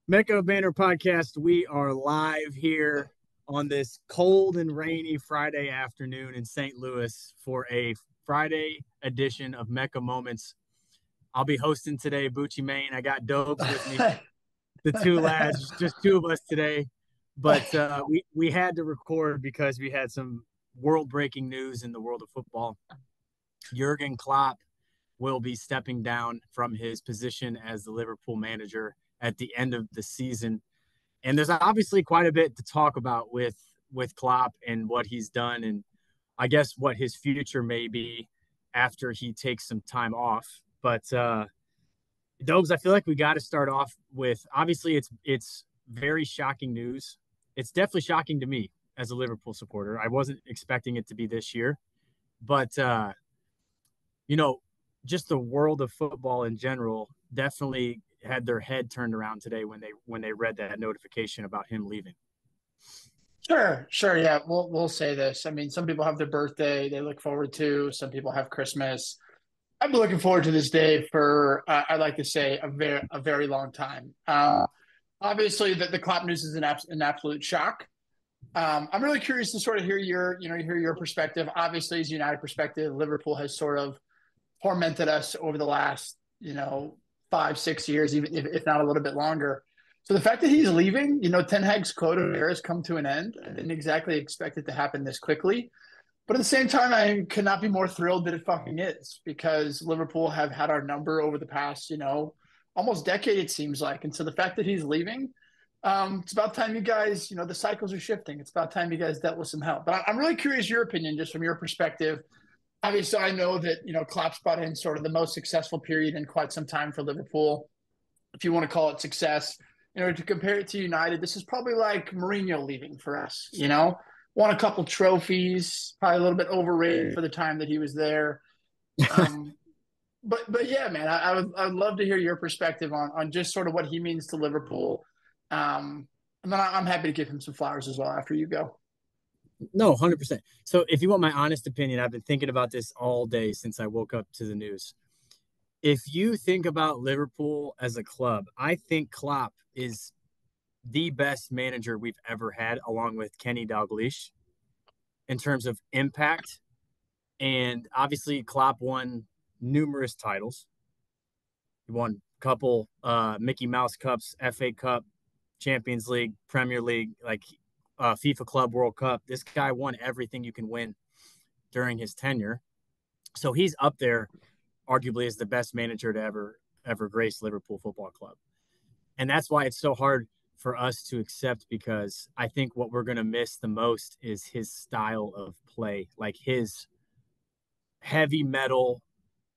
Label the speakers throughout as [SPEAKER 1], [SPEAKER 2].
[SPEAKER 1] Mecca of Banter podcast. We are live here on this cold and rainy Friday afternoon in St. Louis for a Friday edition of Mecca Moments. I'll be hosting today, Bucci Main. I got Dobes with me, the two lads, just two of us today. But we had to record because we had some world breaking news in the world of football. Jurgen Klopp will be stepping down from his position as the Liverpool manager at the end of the season. And there's obviously quite a bit to talk about with Klopp and what he's done, and I guess what his future may be after he takes some time off. But Dobes, I feel like we got to start off with, obviously it's very shocking news. It's definitely shocking to me as a Liverpool supporter. I wasn't expecting it to be this year, but you know, just the world of football in general definitely had their head turned around today when they read that notification about him leaving.
[SPEAKER 2] Sure, yeah. We'll say this. I mean, some people have their birthday they look forward to. Some people have Christmas. I've been looking forward to this day for I'd like to say a very long time. Obviously, the Klopp news is an absolute shock. I'm really curious to sort of hear your perspective. Obviously, as a United perspective, Liverpool has sort of tormented us over the last 5 6 years, even if not a little bit longer. So the fact that he's leaving, Ten Hag's quote of era has come to an end. I didn't exactly expect it to happen this quickly. But at the same time, I could not be more thrilled that it fucking is, because Liverpool have had our number over the past, almost decade, it seems like. And so the fact that he's leaving, it's about time you guys, the cycles are shifting. It's about time you guys dealt with some help. But I'm really curious your opinion, just from your perspective. Obviously, I know that, Klopp's brought in sort of the most successful period in quite some time for Liverpool, if you want to call it success. To compare it to United, this is probably like Mourinho leaving for us. Won a couple trophies, probably a little bit overrated for the time that he was there. Um, but yeah, man, I would love to hear your perspective on just sort of what he means to Liverpool. And then I'm happy to give him some flowers as well after you go.
[SPEAKER 1] No, 100%. So if you want my honest opinion, I've been thinking about this all day since I woke up to the news. If you think about Liverpool as a club, I think Klopp is the best manager we've ever had, along with Kenny Dalglish, in terms of impact. And obviously, Klopp won numerous titles. He won a couple Mickey Mouse Cups, FA Cup, Champions League, Premier League, like FIFA Club World Cup. This guy won everything you can win during his tenure. So he's up there, arguably, as the best manager to ever grace Liverpool Football Club. And that's why it's so hard for us to accept, because I think what we're going to miss the most is his style of play, like his heavy metal,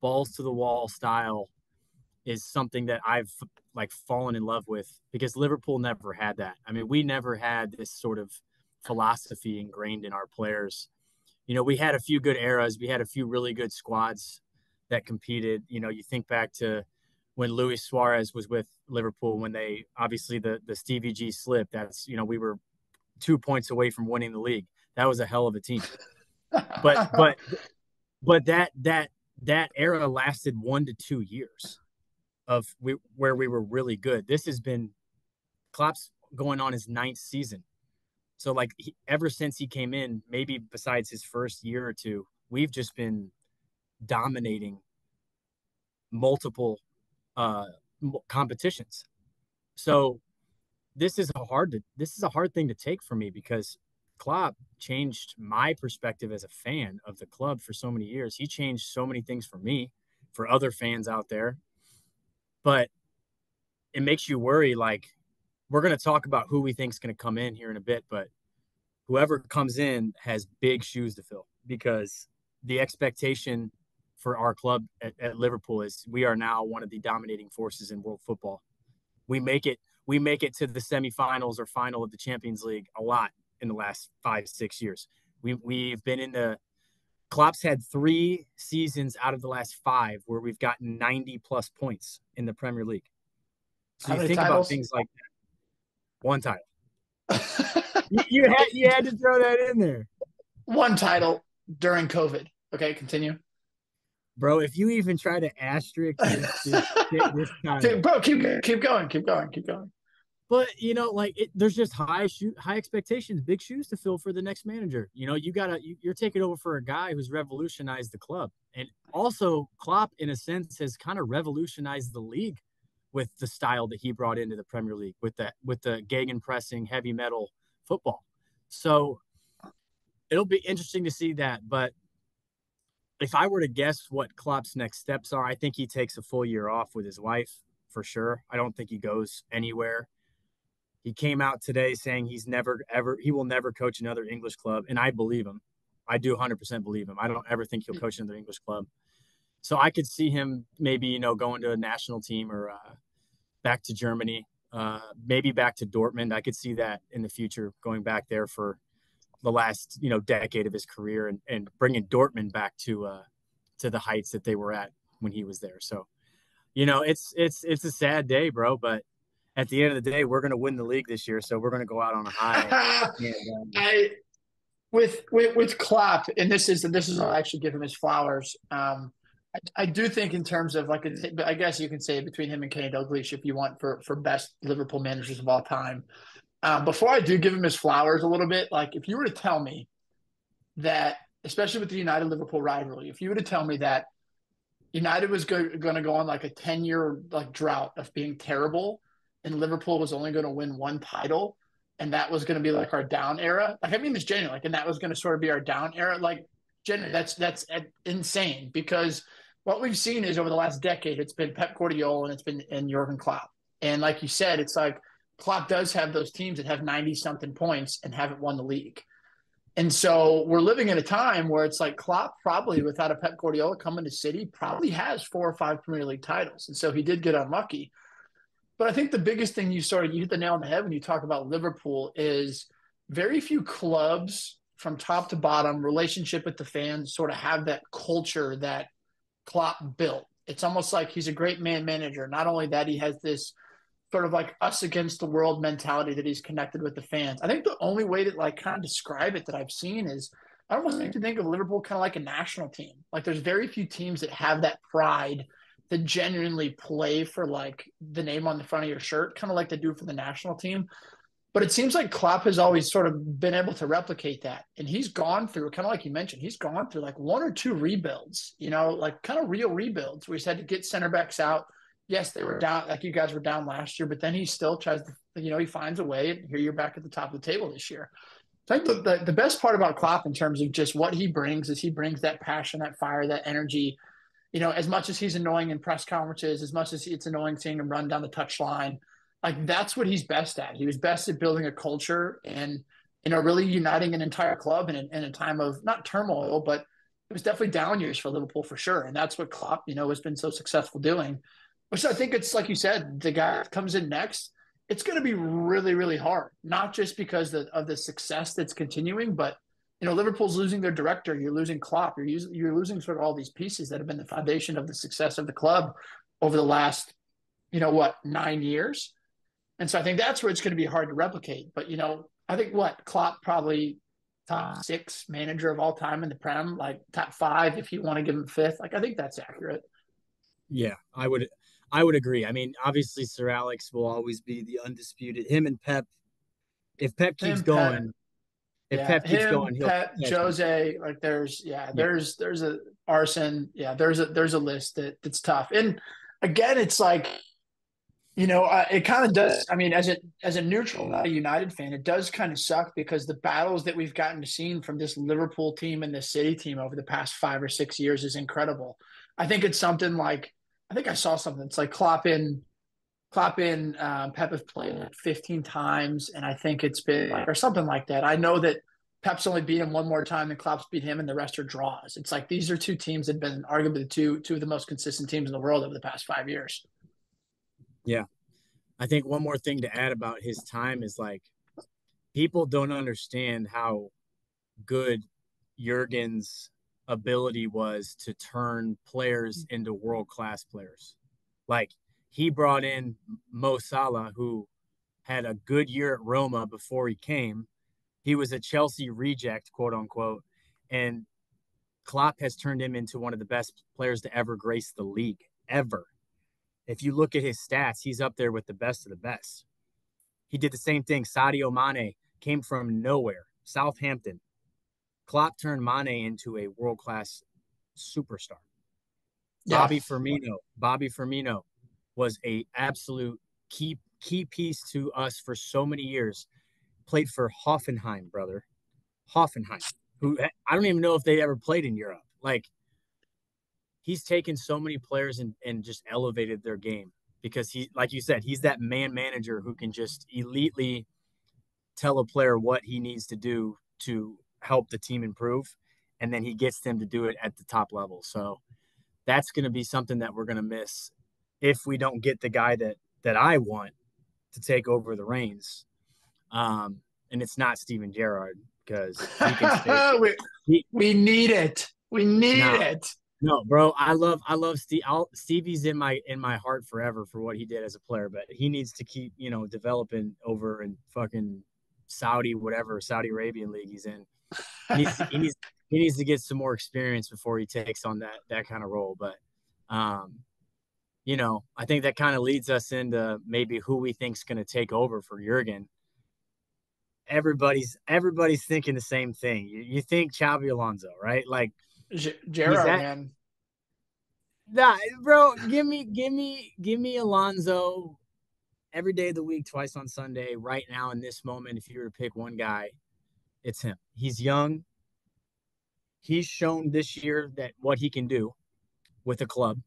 [SPEAKER 1] balls to the wall style is something that I've like fallen in love with, because Liverpool never had that. I mean, we never had this sort of philosophy ingrained in our players. We had a few good eras. We had a few really good squads that competed. You think back to when Luis Suarez was with Liverpool, when they obviously the Stevie G slip. That's we were 2 points away from winning the league. That was a hell of a team. But that era lasted 1 to 2 years where we were really good. This has been Klopp's going on his 9th season. So ever since he came in, maybe besides his first year or two, we've just been dominating multiple competitions. So this is a hard thing to take for me, because Klopp changed my perspective as a fan of the club for so many years. He changed so many things for me, for other fans out there. But it makes you worry. Like, we're going to talk about who we think is going to come in here in a bit, but whoever comes in has big shoes to fill, because the expectation for our club at Liverpool is we are now one of the dominating forces in world football. We make it to the semifinals or final of the Champions League a lot in the last 5 6 years. We've been in the Klopp's had 3 seasons out of the last 5 where we've gotten 90 plus points in the Premier League. So
[SPEAKER 2] How
[SPEAKER 1] you
[SPEAKER 2] many
[SPEAKER 1] think about
[SPEAKER 2] titles?
[SPEAKER 1] things like that. One title. You had to throw that in there.
[SPEAKER 2] One title during COVID. Okay, continue.
[SPEAKER 1] Bro, if you even try to asterisk this title.
[SPEAKER 2] Bro, keep going.
[SPEAKER 1] But like there's just high expectations, big shoes to fill for the next manager. You're taking over for a guy who's revolutionized the club, and also Klopp, in a sense, has kind of revolutionized the league with the style that he brought into the Premier League with the gegenpressing, heavy metal football. So it'll be interesting to see that. But if I were to guess what Klopp's next steps are, I think he takes a full year off with his wife for sure. I don't think he goes anywhere. He came out today saying he will never coach another English club. And I believe him. I do 100% believe him. I don't ever think he'll coach another English club. So I could see him maybe, going to a national team or back to Germany, maybe back to Dortmund. I could see that in the future, going back there for the last, decade of his career and bringing Dortmund back to the heights that they were at when he was there. So, it's a sad day, bro, but at the end of the day, we're going to win the league this year, so we're going to go out on a high. And,
[SPEAKER 2] I with Klopp, and this is I'll actually give him his flowers. I do think in terms of I guess you can say between him and Kenny Dalglish, if you want for best Liverpool managers of all time. Before I do give him his flowers a little bit, like if you were to tell me that, especially with the United Liverpool rivalry, if you were to tell me that United was going to go on like a 10-year drought of being terrible, and Liverpool was only going to win one title, and that was going to be like our down era. Like I mean this genuinely, and that was going to sort of be our down era. Like genuinely, that's insane because what we've seen is over the last decade, it's been Pep Guardiola and it's been Jurgen Klopp. And like you said, it's like Klopp does have those teams that have 90-something points and haven't won the league. And so we're living in a time where it's like Klopp probably, without a Pep Guardiola coming to City, probably has 4 or 5 Premier League titles. And so he did get unlucky. But I think the biggest thing you hit the nail on the head when you talk about Liverpool is very few clubs from top to bottom, relationship with the fans, sort of have that culture that Klopp built. It's almost like he's a great manager. Not only that, he has this sort of like us against the world mentality that he's connected with the fans. I think the only way to kind of describe it that I've seen is I almost like to think of Liverpool kind of like a national team. Like there's very few teams that have that pride to genuinely play for like the name on the front of your shirt, kind of like they do for the national team. But it seems like Klopp has always sort of been able to replicate that. And he's gone through, kind of like you mentioned, he's gone through like 1 or 2 rebuilds, like kind of real rebuilds where he's had to get center backs out. Yes, they were down, like you guys were down last year, but then he still tries to, he finds a way, and here you're back at the top of the table this year. I think the best part about Klopp in terms of just what he brings is he brings that passion, that fire, that energy. As much as he's annoying in press conferences, as much as it's annoying seeing him run down the touchline, like that's what he's best at. He was best at building a culture and, really uniting an entire club in a time of not turmoil, but it was definitely down years for Liverpool for sure. And that's what Klopp, has been so successful doing. Which I think it's like you said, the guy that comes in next, it's going to be really, really hard. Not just because of the success that's continuing, but Liverpool's losing their director. You're losing Klopp. You're losing sort of all these pieces that have been the foundation of the success of the club over the last, 9 years. And so I think that's where it's going to be hard to replicate. But I think Klopp probably top 6 manager of all time in the Prem, like top 5 if you want to give him 5th. Like I think that's accurate.
[SPEAKER 1] Yeah, I would agree. I mean, obviously Sir Alex will always be the undisputed. Him and Pep. If Pep keeps
[SPEAKER 2] Him, Pep,
[SPEAKER 1] going,
[SPEAKER 2] yeah, him,
[SPEAKER 1] he'll
[SPEAKER 2] Pep,
[SPEAKER 1] catch him.
[SPEAKER 2] Jose, like
[SPEAKER 1] Yeah.
[SPEAKER 2] there's a Arson, there's a list that's tough. And again, it's like, it kind of does. I mean, as a neutral, not a United fan, it does kind of suck because the battles that we've gotten to see from this Liverpool team and this City team over the past 5 or 6 years is incredible. I think it's something like I think I saw something. It's like Klopp and Pep have played like 15 times, and I think it's been or something like that. I know that Pep's only beat him one more time, and Klopp's beat him, and the rest are draws. It's like these are 2 teams that have been arguably two of the most consistent teams in the world over the past 5 years.
[SPEAKER 1] Yeah. I think one more thing to add about his time is like people don't understand how good Jurgen's ability was to turn players into world-class players. Like he brought in Mo Salah, who had a good year at Roma before he came. He was a Chelsea reject, quote unquote, and Klopp has turned him into one of the best players to ever grace the league, ever. If you look at his stats, he's up there with the best of the best. He did the same thing. Sadio Mane came from nowhere, Southampton. Klopp turned Mane into a world-class superstar.
[SPEAKER 2] Yeah.
[SPEAKER 1] Bobby Firmino was a absolute key piece to us for so many years. Played for Hoffenheim, brother. Hoffenheim, who I don't even know if they ever played in Europe. Like, he's taken so many players and just elevated their game because he, like you said, he's that man manager who can just elitely tell a player what he needs to do to help the team improve. And then he gets them to do it at the top level. So that's going to be something that we're going to miss if we don't get the guy that I want to take over the reins. And it's not Steven Gerrard because he can stay.
[SPEAKER 2] We need it. We need
[SPEAKER 1] No,
[SPEAKER 2] it.
[SPEAKER 1] no, bro. I love Steve. Stevie's in my heart forever for what he did as a player, but he needs to keep developing over in fucking Saudi Arabian league he's in. He needs to get some more experience before he takes on that kind of role. But I think that kind of leads us into maybe who we think's going to take over for Jurgen. Everybody's thinking the same thing. You think Xabi Alonso, right? Like he's
[SPEAKER 2] Gerard,
[SPEAKER 1] at
[SPEAKER 2] man.
[SPEAKER 1] nah, bro. Give me Alonso every day of the week, twice on Sunday. Right now, in this moment, if you were to pick one guy, it's him. He's young. He's shown this year that what he can do with a club.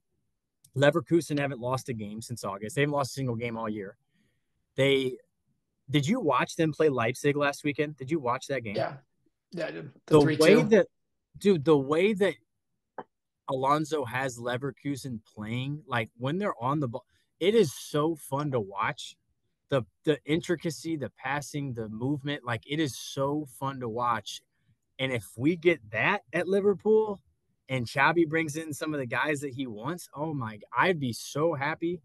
[SPEAKER 1] Leverkusen haven't lost a game since August. They haven't lost a single game all year. They Did you watch them play Leipzig last weekend? Did you watch that game?
[SPEAKER 2] Yeah. Yeah, dude. The
[SPEAKER 1] The
[SPEAKER 2] 3-2.
[SPEAKER 1] way that, dude, the way that Alonso has Leverkusen playing, like when they're on the ball, it is so fun to watch. The intricacy, the passing, the movement, like it is so fun to watch. And if we get that at Liverpool and Xabi brings in some of the guys that he wants, oh my, I'd be so happy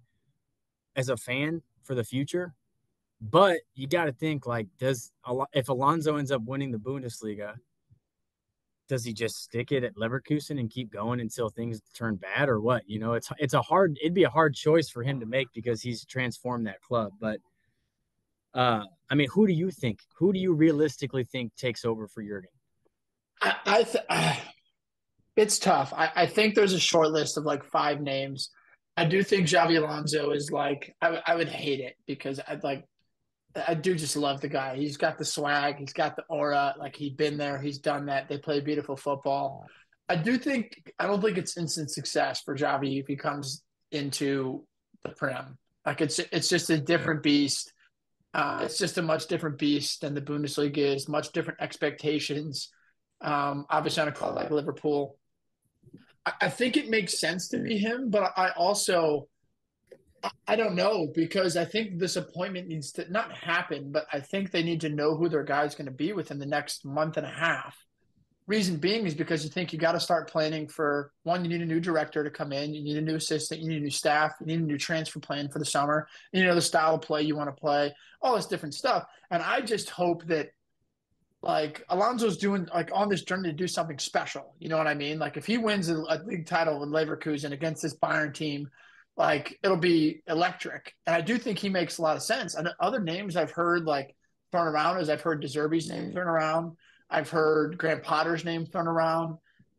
[SPEAKER 1] as a fan for the future. But you got to think like, if Alonso ends up winning the Bundesliga, does he just stick it at Leverkusen and keep going until things turn bad, or what? It'd be a hard choice for him to make because he's transformed that club. But I mean, who do you think? Who do you realistically think takes over for Jurgen?
[SPEAKER 2] It's tough. I think there's a short list of like 5 names. I do think Xavi Alonso is like I would hate it because I do just love the guy. He's got the swag, he's got the aura. Like he's been there, he's done that. They play beautiful football. I don't think it's instant success for Xavi if he comes into the Prem. Like it's just a different beast. It's just a much different beast than the Bundesliga is. Much different expectations. Obviously on a club like Liverpool. I think it makes sense to be him, but I also I don't know because I think this appointment needs to not happen, but I think they need to know who their guy's going to be within the next month and a half. Reason being is because you think you got to start planning for one, you need a new director to come in, you need a new assistant, you need a new staff, you need a new transfer plan for the summer, you know the style of play you want to play, all this different stuff. And I just hope that like Alonso's doing like on this journey to do something special. You know what I mean? Like if he wins a league title with Leverkusen against this Bayern team, like it'll be electric. And I do think he makes a lot of sense. And other names I've heard like thrown around is I've heard De Zerbi's name thrown around. I've heard Graham Potter's name thrown around.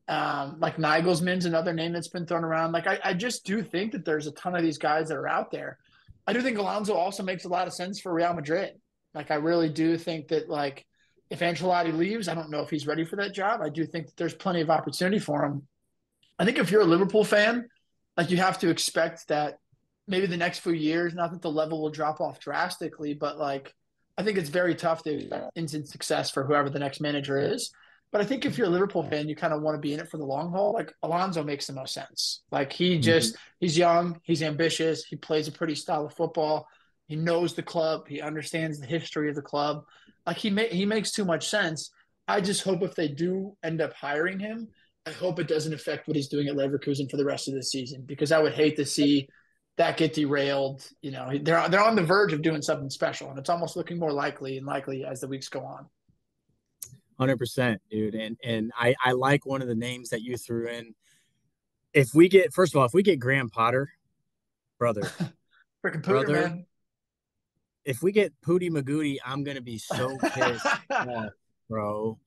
[SPEAKER 2] Like Nagelsmann's another name that's been thrown around. Like I just do think that there's a ton of these guys that are out there. I do think Alonso also makes a lot of sense for Real Madrid. Like I really do think that like if Ancelotti leaves, I don't know if he's ready for that job. I do think that there's plenty of opportunity for him. I think if you're a Liverpool fan, like you have to expect that maybe the next few years, not that the level will drop off drastically, but like I think it's very tough to expect instant success for whoever the next manager is. But I think if you're a Liverpool fan, you kind of want to be in it for the long haul. Like Alonso makes the most sense. Like
[SPEAKER 1] Mm-hmm.
[SPEAKER 2] he's young, he's ambitious, he plays a pretty style of football. He knows the club, he understands the history of the club. Like he makes too much sense. I just hope if they do end up hiring him, I hope it doesn't affect what he's doing at Leverkusen for the rest of the season because I would hate to see that get derailed. You know, they're on the verge of doing something special, and it's almost looking more likely and likely as the weeks go on.
[SPEAKER 1] 100%, dude. And I like one of the names that you threw in. If we get First of all, if we get Graham Potter, brother,
[SPEAKER 2] Freaking Pooter,
[SPEAKER 1] brother,
[SPEAKER 2] man.
[SPEAKER 1] if we get Pooty Magooty, I'm gonna be so pissed off, bro.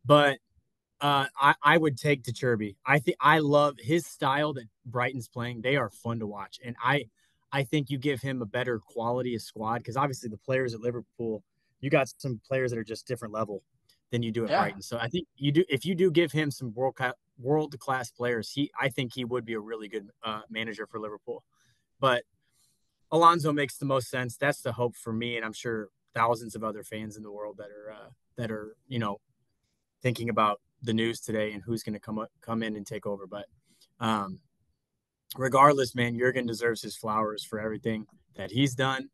[SPEAKER 1] But I would take to Chirby. I love his style that Brighton's playing. They are fun to watch, and I think you give him a better quality of squad because obviously the players at Liverpool, you got some players that are just different level than you do at
[SPEAKER 2] Yeah.
[SPEAKER 1] Brighton. So I think you do if you do give him some world class players, I think he would be a really good manager for Liverpool. But Alonso makes the most sense. That's the hope for me, and I'm sure thousands of other fans in the world that are thinking about the news today and who's going to come in and take over. But um, regardless, man, Jurgen deserves his flowers for everything that he's done.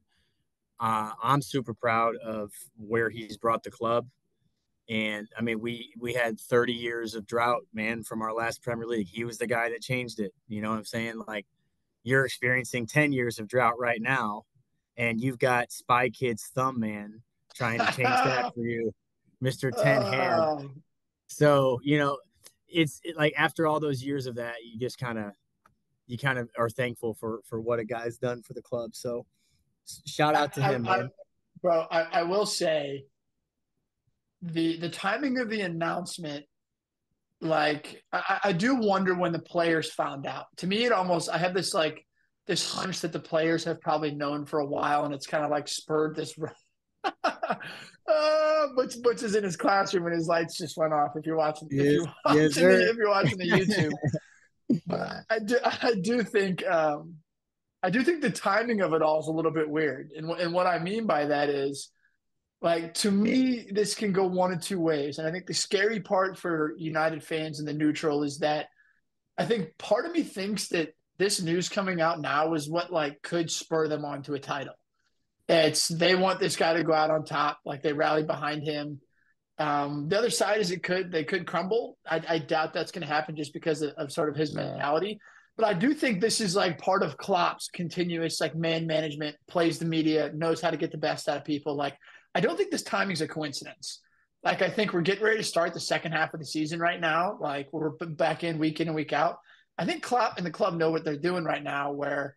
[SPEAKER 1] I'm super proud of where he's brought the club. And I mean, we had 30 years of drought, man, from our last Premier League. He was the guy that changed it. You know what I'm saying? Like you're experiencing 10 years of drought right now, and you've got Spy Kid's thumb man trying to change that for you, Mr. Ten Hag.
[SPEAKER 2] Um,
[SPEAKER 1] So, like after all those years of that, you kind of are thankful for what a guy's done for the club. So shout out to him, man.
[SPEAKER 2] bro, I will say the timing of the announcement, like I do wonder when the players found out. To me, it almost I have this like this hunch that the players have probably known for a while, and it's kind of like spurred this. Butch is in his classroom and his lights just went off. If you're watching,
[SPEAKER 1] Yes, yes, sir.
[SPEAKER 2] if you're watching the YouTube, but I do think the timing of it all is a little bit weird. And what I mean by that is, like, to me, this can go one of two ways. And I think the scary part for United fans in the neutral is that I think part of me thinks that this news coming out now is what like could spur them on to a title. It's they want this guy to go out on top, like they rally behind him. The other side is they could crumble. I doubt that's going to happen just because of sort of his mentality. But I do think this is like part of Klopp's continuous like man management, plays the media, knows how to get the best out of people. Like I don't think this timing's a coincidence. Like I think we're getting ready to start the second half of the season right now. Like we're back in and week out. I think Klopp and the club know what they're doing right now, where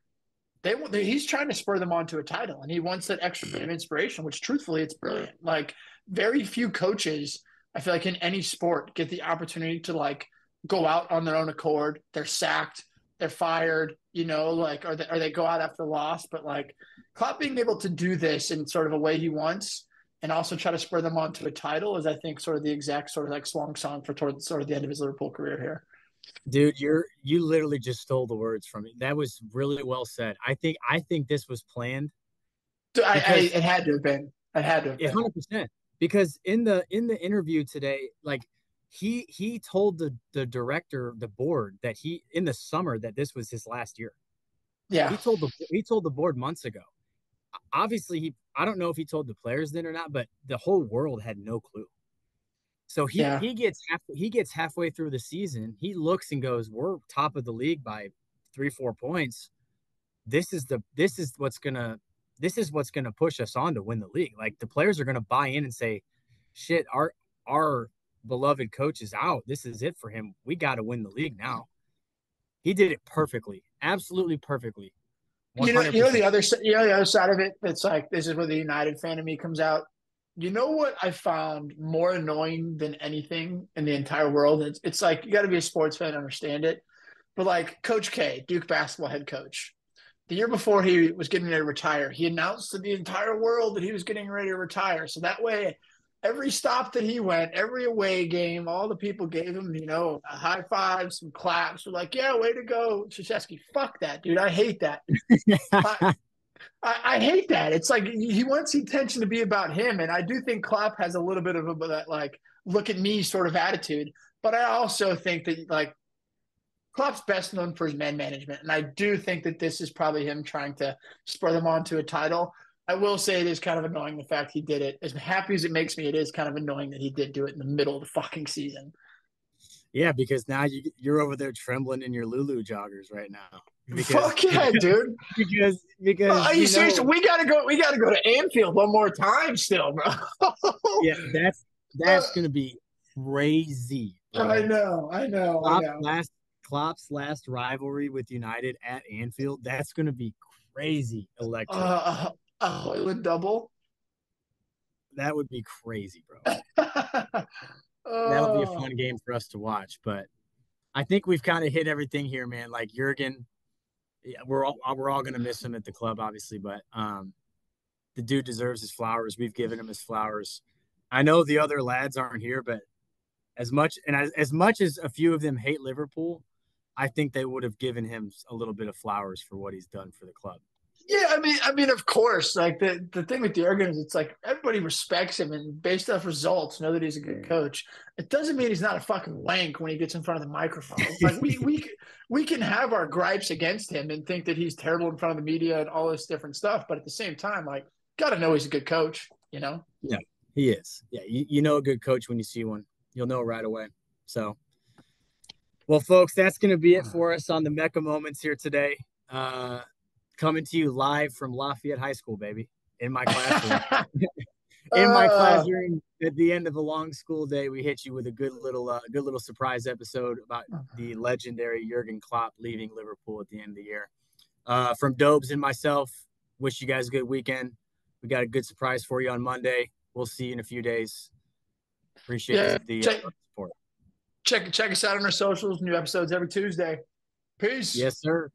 [SPEAKER 2] he's trying to spur them on to a title, and he wants that extra bit of inspiration. Which, truthfully, it's brilliant. Like very few coaches, I feel like in any sport, get the opportunity to like go out on their own accord. They're sacked, they're fired, like or they go out after loss. But like Klopp being able to do this in sort of a way he wants, and also try to spur them on to a title, is I think sort of the exact sort of like swan song for towards sort of the end of his Liverpool career here.
[SPEAKER 1] Dude, you literally just stole the words from me. That was really well said. I think this was planned
[SPEAKER 2] So
[SPEAKER 1] because
[SPEAKER 2] it had to have been. It had to have been.
[SPEAKER 1] 100%. Because in the interview today, like he told the director, the board that he in the summer that this was his last year.
[SPEAKER 2] Yeah,
[SPEAKER 1] He told the board months ago. Obviously, I don't know if he told the players then or not, but the whole world had no clue. So he
[SPEAKER 2] yeah.
[SPEAKER 1] he gets he gets halfway through the season. He looks and goes, "We're top of the league by 3-4 points. This is what's gonna push us on to win the league. Like the players are gonna buy in and say, shit, our beloved coach is out. This is it for him. We got to win the league now." He did it perfectly, absolutely perfectly, one hundred
[SPEAKER 2] The
[SPEAKER 1] percent.
[SPEAKER 2] other side of it. That's like this is where the United fan of me comes out. You know what I found more annoying than anything in the entire world? It's like you got to be a sports fan to understand it. But like Coach K, Duke basketball head coach, the year before he was getting ready to retire, he announced to the entire world that he was getting ready to retire. So that way, every stop that he went, every away game, all the people gave him, a high five, some claps. Were like, yeah, way to go, Krzyzewski. Fuck that, dude. I hate that. I, I hate that. It's like he wants the attention to be about him, and I do think Klopp has a little bit of that like look at me sort of attitude. But I also think that like Klopp's best known for his man management, and I do think that this is probably him trying to spur them on to a title. I will say it is kind of annoying the fact he did it. As happy as it makes me, it is kind of annoying that he did do it in the middle of the fucking season.
[SPEAKER 1] Yeah, because now you're over there trembling in your Lulu joggers right now because
[SPEAKER 2] Fuck yeah, dude.
[SPEAKER 1] because
[SPEAKER 2] Are you serious? We gotta go. We gotta go to Anfield one more time, still, bro.
[SPEAKER 1] yeah, that's gonna be crazy,
[SPEAKER 2] I
[SPEAKER 1] bro.
[SPEAKER 2] know, I know, I
[SPEAKER 1] Klopp's
[SPEAKER 2] know.
[SPEAKER 1] last Klopp's last rivalry with United at Anfield, that's gonna be crazy electric.
[SPEAKER 2] A Hoyland double.
[SPEAKER 1] That would be crazy, bro. That'll be a
[SPEAKER 2] Oh,
[SPEAKER 1] fun game for us to watch. But I think we've kind of hit everything here, man. Like Jurgen, yeah, we're all gonna miss him at the club, obviously, but the dude deserves his flowers. We've given him his flowers. I know the other lads aren't here, but as much as a few of them hate Liverpool, I think they would have given him a little bit of flowers for what he's done for the club.
[SPEAKER 2] yeah. I mean, of course. Like the thing with Jurgen is, it's like everybody respects him and based off results, know that he's a good coach. It doesn't mean he's not a fucking wank when he gets in front of the microphone. It's like we can have our gripes against him and think that he's terrible in front of the media and all this different stuff, but at the same time, like, got to know he's a good coach. You know.
[SPEAKER 1] Yeah, he is. Yeah, you know a good coach when you see one. You'll know right away. So, well, folks, that's going to be it for us on the Mecca moments here today. Uh, Coming to you live from Lafayette High School, baby, in my classroom. In my
[SPEAKER 2] uh,
[SPEAKER 1] classroom at the end of a long school day, we hit you with a good little surprise episode about the legendary Jurgen Klopp leaving Liverpool at the end of the year. From Dobes and myself, wish you guys a good weekend. We got a good surprise for you on Monday. We'll see you in a few days. Appreciate
[SPEAKER 2] yeah.
[SPEAKER 1] the
[SPEAKER 2] Check
[SPEAKER 1] support.
[SPEAKER 2] check us out on our socials. New episodes every Tuesday. Peace.
[SPEAKER 1] Yes, sir.